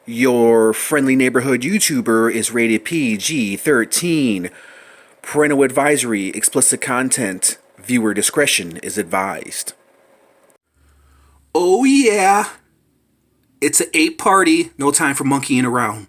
Your friendly neighborhood YouTuber is rated PG-13. Parental advisory, explicit content. Viewer discretion is advised. Oh yeah, it's an ape party. No time for monkeying around.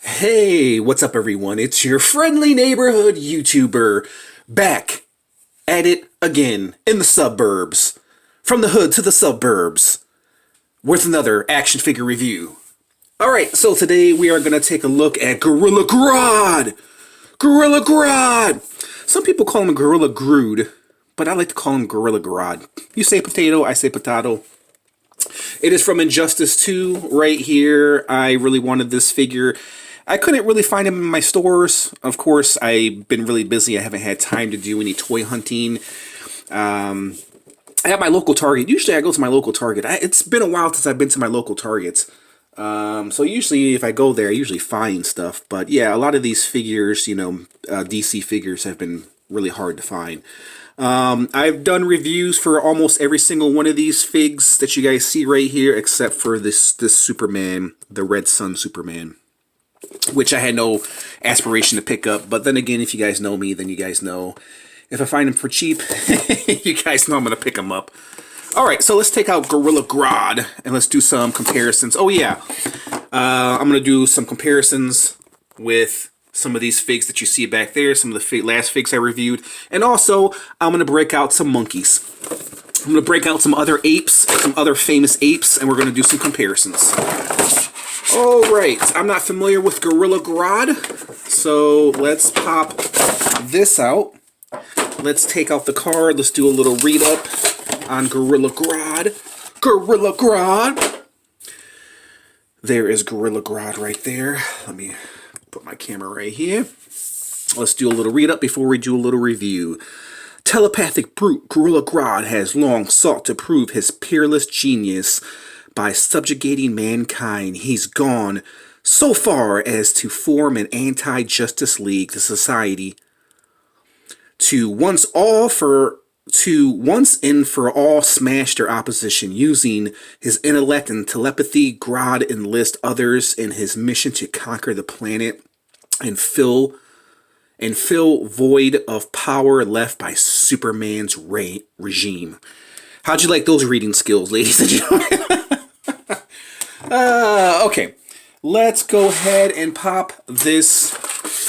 Hey, what's up everyone? It's your friendly neighborhood YouTuber, back at it again in the suburbs. From the hood to the suburbs, with another action figure review. Alright, so today we are going to take a look at Gorilla Grodd! Gorilla Grodd! Some people call him Gorilla Grodd, but I like to call him Gorilla Grodd. You say potato, I say potato. It is from Injustice 2 right here. I really wanted this figure. I couldn't really find him in my stores. Of course, I've been really busy. I haven't had time to do any toy hunting. I have my local Target. Usually I go to my local Target. It's been a while since I've been to my local Targets. So usually if I go there, I usually find stuff. But yeah, a lot of these figures, you know, DC figures have been really hard to find. I've done reviews for almost every single one of these figs that you guys see right here, except for this Superman, the Red Sun Superman, which I had no aspiration to pick up. But then again, if you guys know me, then you guys know if I find them for cheap, you guys know I'm going to pick them up. Alright, so let's take out Gorilla Grodd and let's do some comparisons. Oh yeah, I'm going to do some comparisons with some of these figs that you see back there, some of the last figs I reviewed. And also, I'm going to break out some monkeys. I'm going to break out some other apes, some other famous apes, and we're going to do some comparisons. Alright, I'm not familiar with Gorilla Grodd, so let's pop this out. Let's take out the card. Let's do a little read-up on Gorilla Grodd. Gorilla Grodd! There is Gorilla Grodd right there. Let me put my camera right here. Let's do a little read-up before we do a little review. Telepathic brute Gorilla Grodd has long sought to prove his peerless genius by subjugating mankind. He's gone so far as to form an anti-justice league to society to once and for all smash their opposition. Using his intellect and telepathy, Grodd enlists others in his mission to conquer the planet and fill void of power left by Superman's regime. How'd you like those reading skills, ladies and gentlemen? Okay, let's go ahead and pop this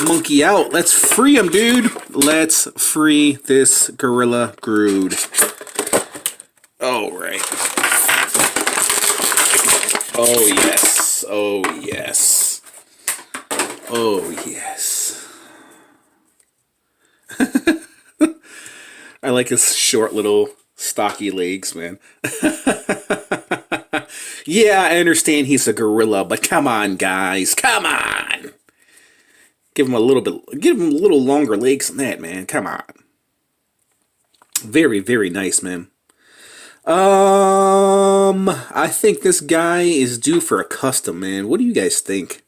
monkey out. Let's free him, dude. Let's free this Gorilla Grodd. Alright. Oh, yes. Oh, yes. Oh, yes. I like his short little stocky legs, man. Yeah, I understand he's a gorilla, but come on, guys. Come on. Give him a little longer legs than that, man. Come on. Very, very nice, man. I think this guy is due for a custom, man. What do you guys think?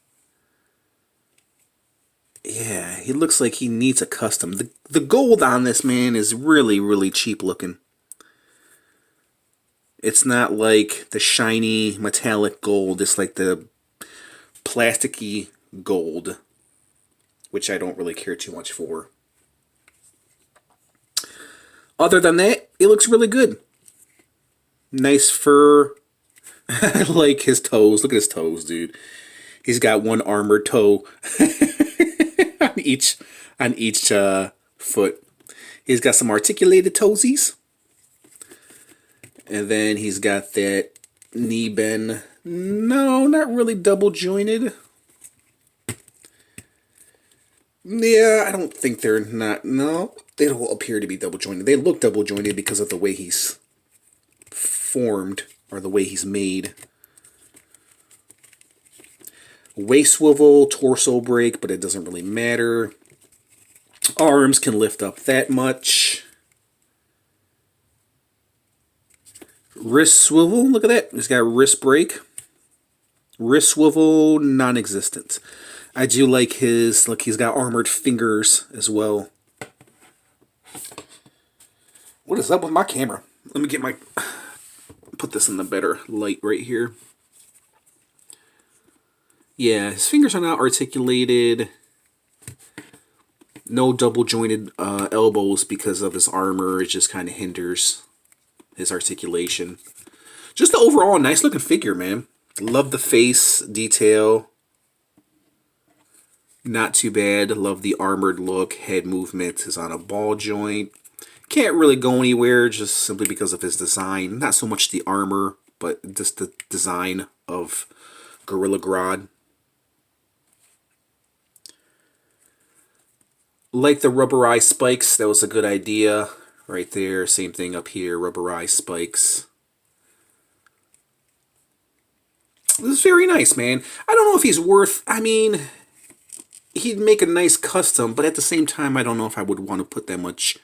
Yeah, he looks like he needs a custom. The gold on this man is really, really cheap looking. It's not like the shiny metallic gold. It's like the plasticky gold, which I don't really care too much for. Other than that, it looks really good. Nice fur. I like his toes. Look at his toes, dude. He's got one armored toe on each foot. He's got some articulated toesies. And then he's got that knee bend. No, not really double jointed. Yeah, I don't think they're not. No, they don't appear to be double jointed. They look double jointed because of the way he's formed, or the way he's made. Waist swivel, torso break, but it doesn't really matter. Arms can lift up that much. Wrist swivel, look at that. He's got a wrist break. Wrist swivel, non-existent. I do like his, look, he's got armored fingers as well. What is up with my camera? Let me get my, put this in the better light right here. Yeah, his fingers are not articulated. No double jointed elbows because of his armor. It just kind of hinders his articulation. Just the overall nice looking figure, man. Love the face detail. Not too bad. Love the armored look. Head movement is on a ball joint. Can't really go anywhere just simply because of his design. Not so much the armor, but just the design of Gorilla Grodd. Like the rubberized spikes, that was a good idea right there. Same thing up here, rubberized spikes. This is very nice, man. I don't know if he's worth, I mean, he'd make a nice custom, but at the same time, I don't know if I would want to put that much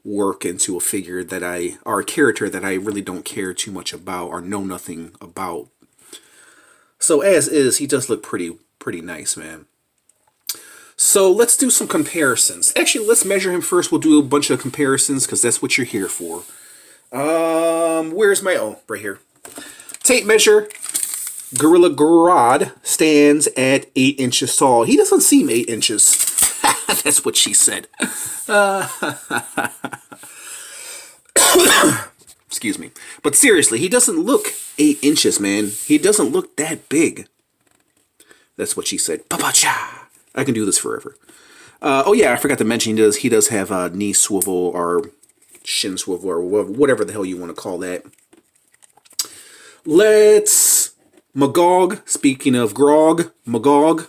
work into a figure that or a character that I really don't care too much about or know nothing about. So as is, he does look pretty nice, man. So let's do some comparisons. Actually, let's measure him first. We'll do a bunch of comparisons because that's what you're here for. Where's my, oh, right here. Tape measure. Gorilla Grodd stands at 8 inches tall. He doesn't seem 8 inches. That's what she said. Excuse me. But seriously, he doesn't look 8 inches, man. He doesn't look that big. That's what she said. Pa-pa-cha. I can do this forever. Oh yeah, I forgot to mention he does have a knee swivel or shin swivel or whatever the hell you want to call that. Let's Magog. Speaking of Grog, Magog.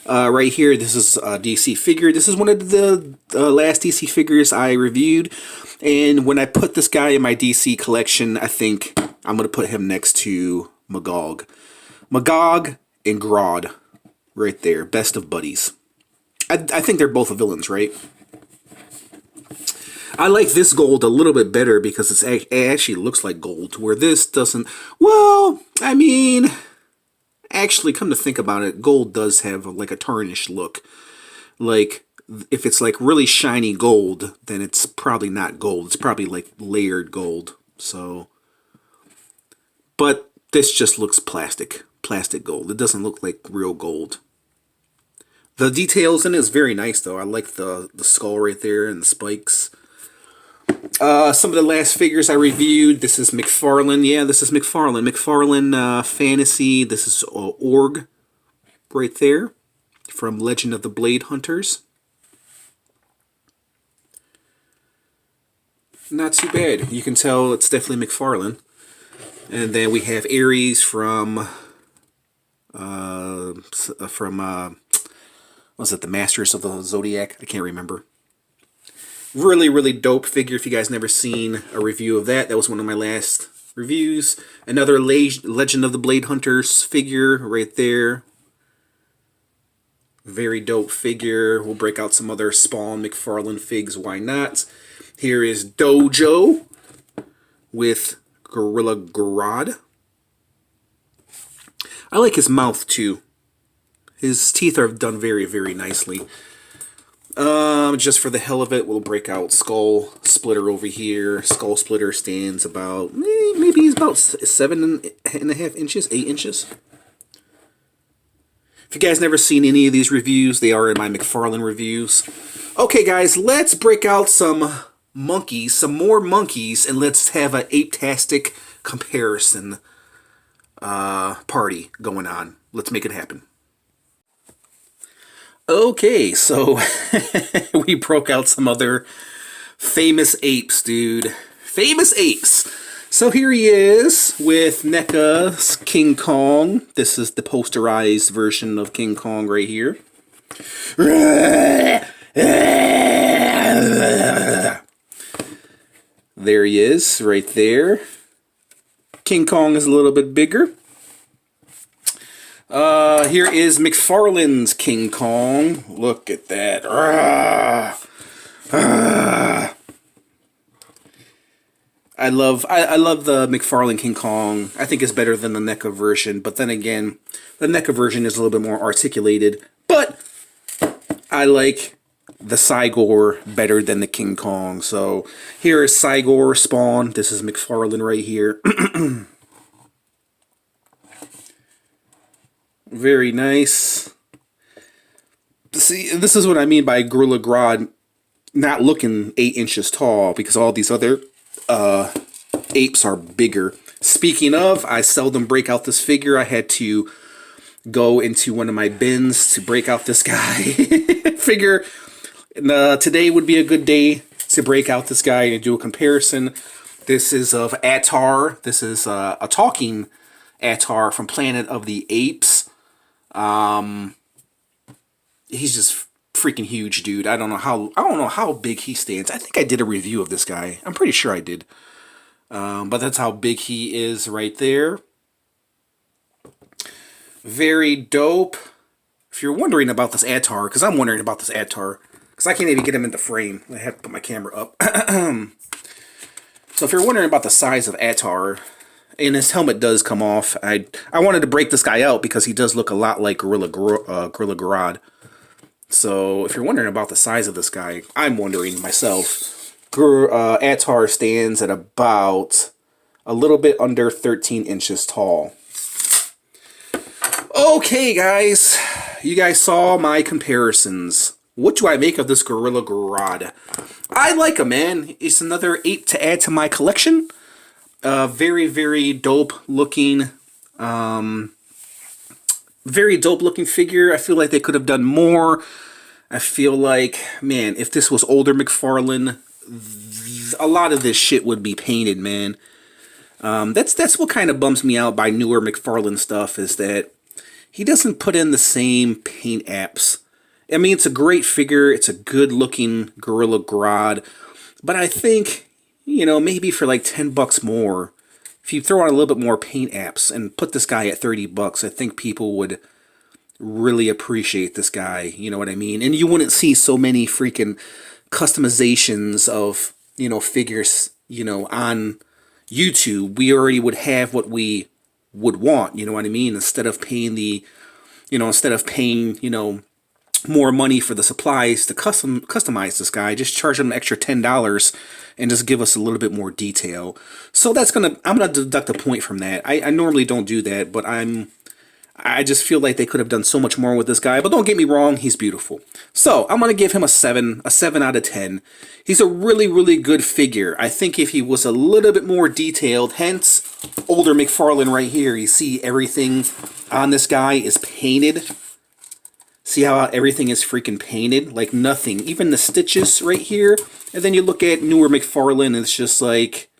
Right here, this is a DC figure. This is one of the last DC figures I reviewed. And when I put this guy in my DC collection, I think I'm going to put him next to Magog. Magog and Grodd. Right there. Best of buddies. I think they're both villains, right? I like this gold a little bit better because it actually looks like gold, where this doesn't. Well, I mean, actually, come to think about it, gold does have like a tarnished look. Like, if it's like really shiny gold, then it's probably not gold. It's probably like layered gold. So, but this just looks plastic gold. It doesn't look like real gold. The details in it is very nice, though. I like the skull right there and the spikes. Some of the last figures I reviewed. This is Mcfarlane. Yeah, this is Mcfarlane. Mcfarlane Fantasy. This is Org right there from Legend of the Blade Hunters. Not too bad. You can tell it's definitely Mcfarlane. And then we have Ares from was it the Masters of the Zodiac? I can't remember. Really dope figure. If you guys never seen a review of that, that was one of my last reviews. Another Legend of the Blade Hunters figure right there. Very dope figure. We'll break out some other Spawn Mcfarlane figs. Why not? Here is Dojo with Gorilla Grodd. I like his mouth too. His teeth are done very nicely. Just for the hell of it, we'll break out Skull Splitter over here. Skull Splitter stands about, maybe he's about 7.5 inches, 8 inches. If you guys never seen any of these reviews, they are in my Mcfarlane reviews. Okay, guys, let's break out some monkeys, some more monkeys, and let's have an Apetastic comparison party going on. Let's make it happen. Okay, so we broke out some other famous apes, dude. Famous apes. So here he is with NECA's King Kong. This is the posterized version of King Kong right here. There he is, right there. King Kong is a little bit bigger. Here is Mcfarlane's King Kong. Look at that. I love the McFarlane King Kong. I think it's better than the NECA version, but then again, the NECA version is a little bit more articulated. But I like the Cygor better than the King Kong. So here is Cygor Spawn. This is McFarlane right here. Very nice. See, this is what I mean by Gorilla Grodd not looking 8 inches tall, because all these other apes are bigger. Speaking of, I seldom break out this figure. I had to go into one of my bins to break out this guy. Figure today would be a good day to break out this guy and do a comparison. This is of Atar. This is a talking Atar from Planet of the Apes. He's just freaking huge, dude. I don't know how big he stands. I think I did a review of this guy. I'm pretty sure I did. But that's how big he is right there. Very dope. If you're wondering about this Atar, because I'm wondering about this Atar, because I can't even get him into frame. I have to put my camera up. So if you're wondering about the size of Atar, and his helmet does come off, I wanted to break this guy out because he does look a lot like Gorilla Grodd. So if you're wondering about the size of this guy, I'm wondering myself. Atar stands at about a little bit under 13 inches tall. Okay, guys. You guys saw my comparisons. What do I make of this Gorilla Grodd? I like him, man. It's another ape to add to my collection. Very, very dope looking. Very dope looking figure. I feel like they could have done more. I feel like, man, if this was older McFarlane, a lot of this shit would be painted, man. That's what kind of bums me out by newer McFarlane stuff, is that he doesn't put in the same paint apps. I mean, it's a great figure. It's a good looking Gorilla Grodd. But I think, you know, maybe for like 10 bucks more, if you throw on a little bit more paint apps and put this guy at 30 bucks, I think people would really appreciate this guy. You know what I mean? And you wouldn't see so many freaking customizations of, you know, figures, you know, on YouTube. We already would have what we would want, you know what I mean? Instead of paying more money for the supplies to customize this guy, just charge them an extra $10 and just give us a little bit more detail. So I'm gonna deduct a point from that. I normally don't do that, but I just feel like they could have done so much more with this guy. But don't get me wrong, he's beautiful. So I'm gonna give him a 7 out of 10. He's a really, really good figure. I think if he was a little bit more detailed, hence older McFarlane right here, you see everything on this guy is painted. See how everything is freaking painted? Like nothing. Even the stitches right here. And then you look at newer McFarlane, and it's just like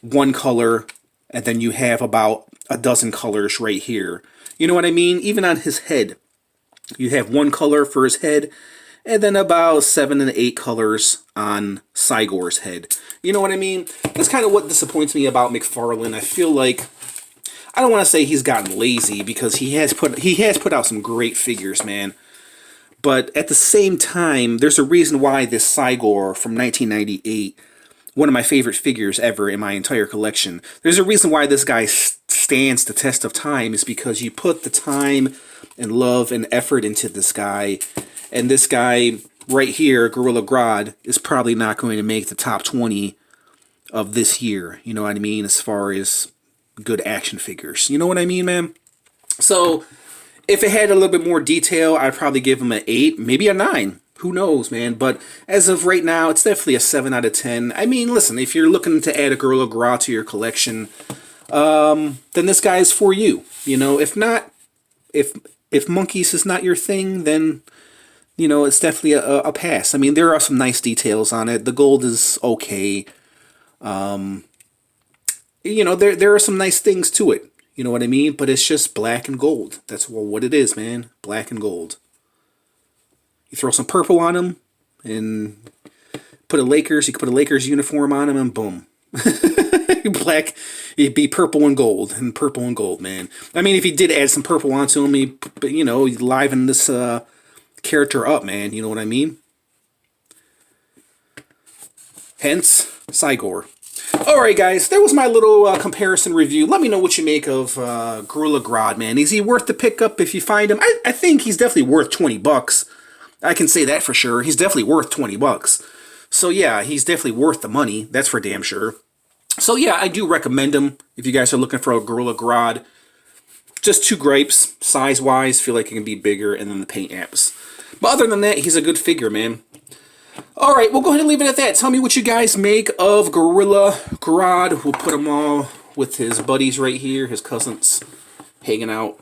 one color, and then you have about a dozen colors right here. You know what I mean? Even on his head, you have one color for his head, and then about 7 and 8 colors on Cygor's head. You know what I mean? That's kind of what disappoints me about McFarlane. I feel like, I don't want to say he's gotten lazy, because he has put out some great figures, man. But at the same time, there's a reason why this Cygor from 1998, one of my favorite figures ever in my entire collection, there's a reason why this guy stands the test of time, is because you put the time and love and effort into this guy. And this guy right here, Gorilla Grodd, is probably not going to make the top 20 of this year. You know what I mean? As far as good action figures. You know what I mean, man? So if it had a little bit more detail, I'd probably give him an 8, maybe a 9. Who knows, man? But as of right now, it's definitely a 7 out of 10. I mean, listen, if you're looking to add a Gorilla Grodd to your collection, then this guy is for you. You know, if not, if monkeys is not your thing, then, you know, it's definitely a pass. I mean, there are some nice details on it. The gold is okay. You know, there are some nice things to it. You know what I mean? But it's just black and gold. That's what it is, man. Black and gold. You throw some purple on him and you could put a Lakers uniform on him, and boom. Black, it'd be purple and gold, man. I mean, if he did add some purple onto him, he'd liven this character up, man. You know what I mean? Hence, Cygor. Alright guys, that was my little comparison review. Let me know what you make of Gorilla Grodd, man. Is he worth the pickup if you find him? I think he's definitely worth 20 bucks. I can say that for sure. He's definitely worth 20 bucks. So yeah, he's definitely worth the money. That's for damn sure. So yeah, I do recommend him if you guys are looking for a Gorilla Grodd. Just two gripes, size-wise, feel like it can be bigger, and then the paint apps. But other than that, he's a good figure, man. Alright, we'll go ahead and leave it at that. Tell me what you guys make of Gorilla Grodd. We'll put them all with his buddies right here, his cousins, hanging out.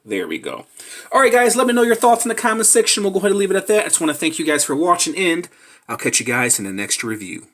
There we go. Alright guys, let me know your thoughts in the comment section. We'll go ahead and leave it at that. I just want to thank you guys for watching, and I'll catch you guys in the next review.